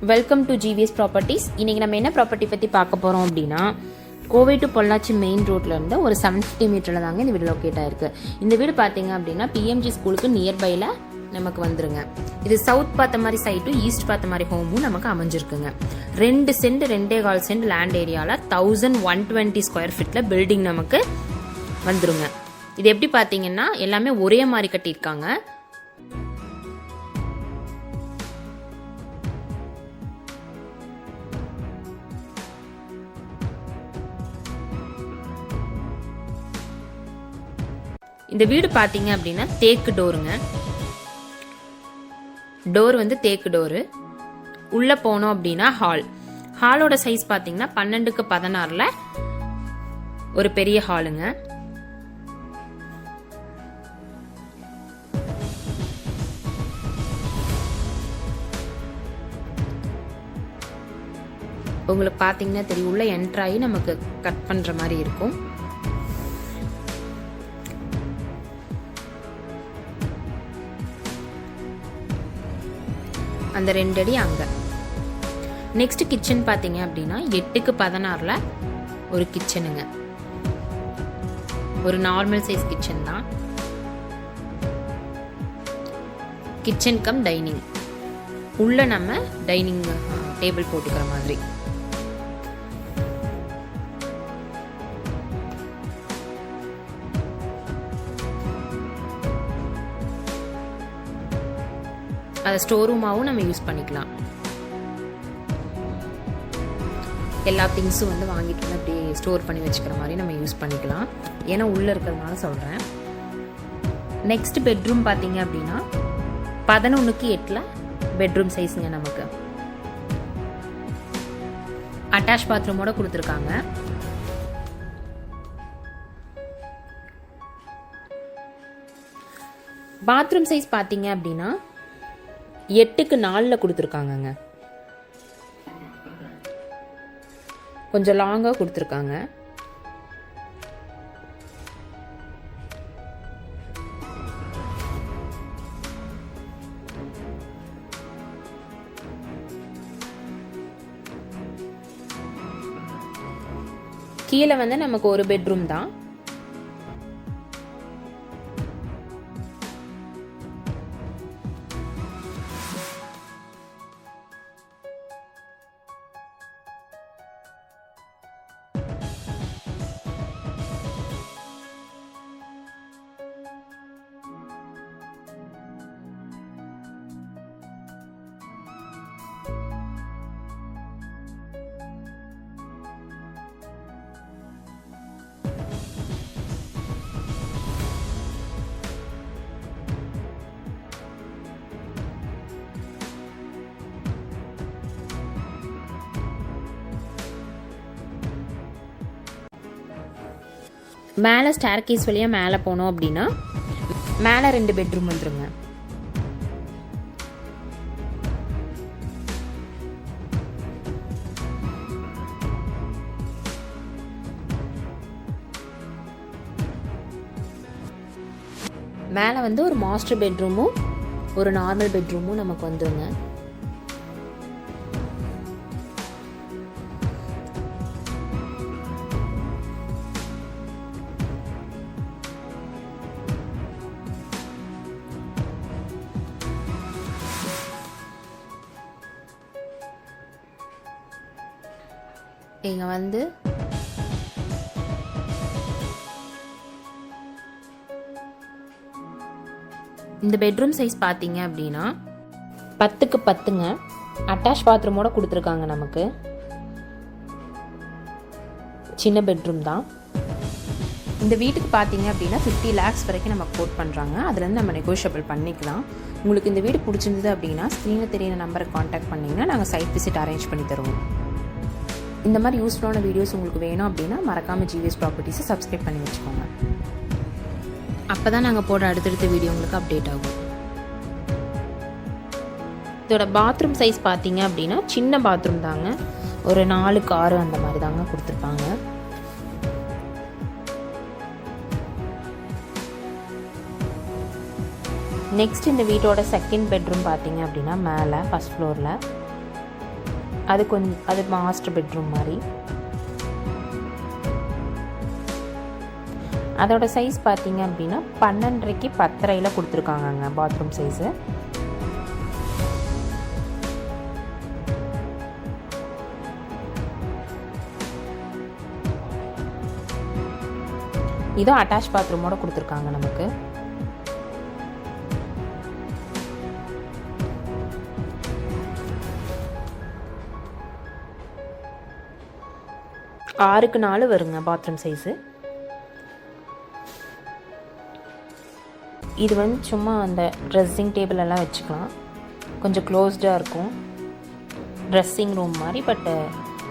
Welcome to GVS properties. இன்றைக்கி நம்ம என்ன ப்ராப்பர்ட்டி பற்றி பார்க்க போகிறோம் அப்படின்னா, கோவை டு பொள்ளாச்சி மெயின் ரோட்டில் இருந்து ஒரு 750 மீட்டரில் தாங்க இந்த வீடு லொக்கேட் ஆயிருக்கு. இந்த வீடு பார்த்தீங்க அப்படின்னா பிஎம்ஜி ஸ்கூலுக்கு நியர்பையில் நமக்கு வந்துருங்க. இது சவுத் பார்த்த மாதிரி சைட்டும் ஈஸ்ட் பார்த்த மாதிரி ஹோமும் நமக்கு அமைஞ்சிருக்குங்க. 2 சென்ட் 2.25 சென்ட் லேண்ட் ஏரியாவில் 1120 ஸ்கொயர் ஃபீட்டில் பில்டிங் நமக்கு வந்துருங்க. இது எப்படி பார்த்தீங்கன்னா எல்லாமே ஒரே மாதிரி கட்டியிருக்காங்க. இந்த வீடு பார்த்தீங்க அப்படின்னா தேக்கு டோருங்க. டோர் வந்து தேக்கு டோரு. உள்ள போனோம் அப்படின்னா ஹாலோட சைஸ் பார்த்தீங்கன்னா 12x16 ஒரு பெரிய ஹாலுங்க. உங்களுக்கு பார்த்தீங்கன்னா தெரியும், உள்ள என்ட்ராகி நமக்கு கட் பண்ற மாதிரி இருக்கும். அந்த 2 அடி அங்க. நெக்ஸ்ட் கிச்சன் பாத்தீங்க அப்படின்னா 8x16 ஒரு கிச்சனுங்க. ஒரு நார்மல் சைஸ் கிச்சன் தான். Kitchen come dining. உள்ள நம்ம டைனிங் டேபிள் போட்டுக்கிற மாதிரி. அதை ஸ்டோர் ரூமாவும் நம்ம யூஸ் பண்ணிக்கலாம். எல்லா திங்ஸும் வந்து வாங்கிட்டு வந்து அப்படியே ஸ்டோர் பண்ணி வச்சுக்கிற மாதிரி நம்ம யூஸ் பண்ணிக்கலாம். ஏன்னா உள்ளே இருக்கிறதுனால சொல்கிறேன். நெக்ஸ்ட் பெட்ரூம் பார்த்தீங்க அப்படின்னா 11x8 பெட்ரூம் சைஸுங்க. நமக்கு அட்டாச் பாத்ரூமோட கொடுத்துருக்காங்க. பாத்ரூம் சைஸ் பார்த்தீங்க அப்படின்னா 8x4 கொடுத்துருக்காங்கங்க. கொஞ்சம் லாங்காக கொடுத்துருக்காங்க. கீழே வந்து நமக்கு ஒரு பெட்ரூம் தான். மேலே ஸ்டேர் கேஸ் வழியாக மேலே போனோம் அப்படின்னா மேலே 2 பெட்ரூம் வந்துருங்க. மேலே வந்து ஒரு மாஸ்டர் பெட்ரூமும் ஒரு நார்மல் பெட்ரூமும் நமக்கு வந்துருங்க. இங்க வந்து இந்த பெட்ரூம் சைஸ் பார்த்தீங்க அப்படின்னா 10x10ங்க. அட்டாச் பாத்ரூமோட கொடுத்துருக்காங்க. நமக்கு சின்ன பெட்ரூம் தான். இந்த வீட்டுக்கு பார்த்தீங்க அப்படின்னா 50 lakhs வரைக்கும் நம்ம கோட் பண்ணுறாங்க. அதுலேருந்து நம்ம நெகோஷியபிள் பண்ணிக்கலாம். உங்களுக்கு இந்த வீடு பிடிச்சிருந்தது அப்படின்னா ஸ்க்ரீனில் தெரியிற நம்பரை காண்டாக்ட் பண்ணிங்கன்னா நாங்கள் சைட் விசிட் அரேஞ்ச் பண்ணி தருவோம். இந்த மாதிரி யூஸ்ஃபுல்லான வீடியோஸ் உங்களுக்கு வேணும் அப்படின்னா மறக்காமல் ஜிவிஎஸ் ப்ராப்பர்ட்டிஸை சப்ஸ்கிரைப் பண்ணி வச்சுக்கோங்க. அப்போ தான் நாங்கள் போடுற அடுத்தடுத்த வீடியோ உங்களுக்கு அப்டேட் ஆகும். இதோட பாத்ரூம் சைஸ் பார்த்தீங்க அப்படின்னா சின்ன பாத்ரூம் தாங்க. ஒரு 4x6 அந்த மாதிரி தாங்க கொடுத்துருப்பாங்க. நெக்ஸ்ட் இந்த வீட்டோட செகண்ட் பெட்ரூம் பார்த்தீங்க அப்படின்னா மேலே ஃபர்ஸ்ட் ஃப்ளோரில் அது மாஸ்டர் பெட்ரூம் மாதிரி. அதோட சைஸ் பார்த்தீங்க அப்படின்னா 12.5க்கு 10.5 கொடுத்துருக்காங்கங்க பாத்ரூம் சைஸு. இதுவும் அட்டாச் பாத்ரூமோட கொடுத்துருக்காங்க நமக்கு. ஆறுக்கு 4 வருங்க பாத்ரூம் சைஸு. இது வந்து சும்மா அந்த ட்ரெஸ்ஸிங் டேபிள் எல்லாம் வச்சுக்கலாம். கொஞ்சம் க்ளோஸ்டாக இருக்கும், ட்ரெஸ்ஸிங் ரூம் மாதிரி, பட்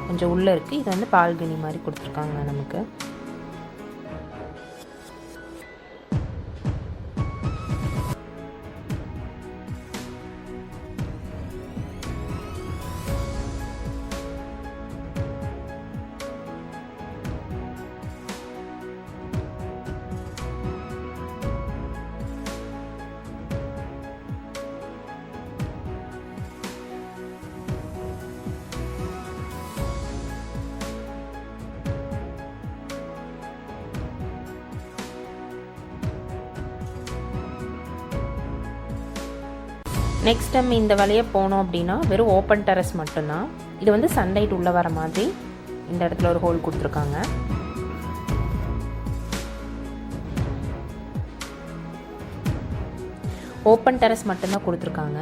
கொஞ்சம் உள்ளே இருக்குது. இது வந்து பால்கனி மாதிரி கொடுத்துருக்காங்க நமக்கு. நெக்ஸ்ட் டைம் இந்த வழியாக போனோம் அப்படின்னா வெறும் ஓப்பன் டெரஸ் மட்டும்தான். இது வந்து சன்லைட் உள்ளே வர மாதிரி இந்த இடத்துல ஒரு ஹோல் கொடுத்துருக்காங்க. ஓப்பன் டெரஸ் மட்டும்தான் கொடுத்துருக்காங்க,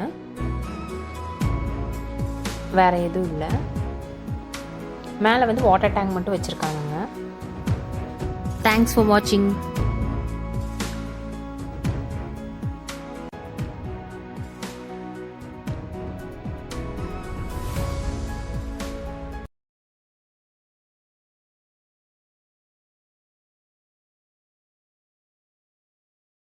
வேறு எதுவும் இல்லை. மேலே வந்து வாட்டர் டேங்க் மட்டும் வச்சுருக்காங்க. தேங்க்ஸ் ஃபார் வாட்சிங்.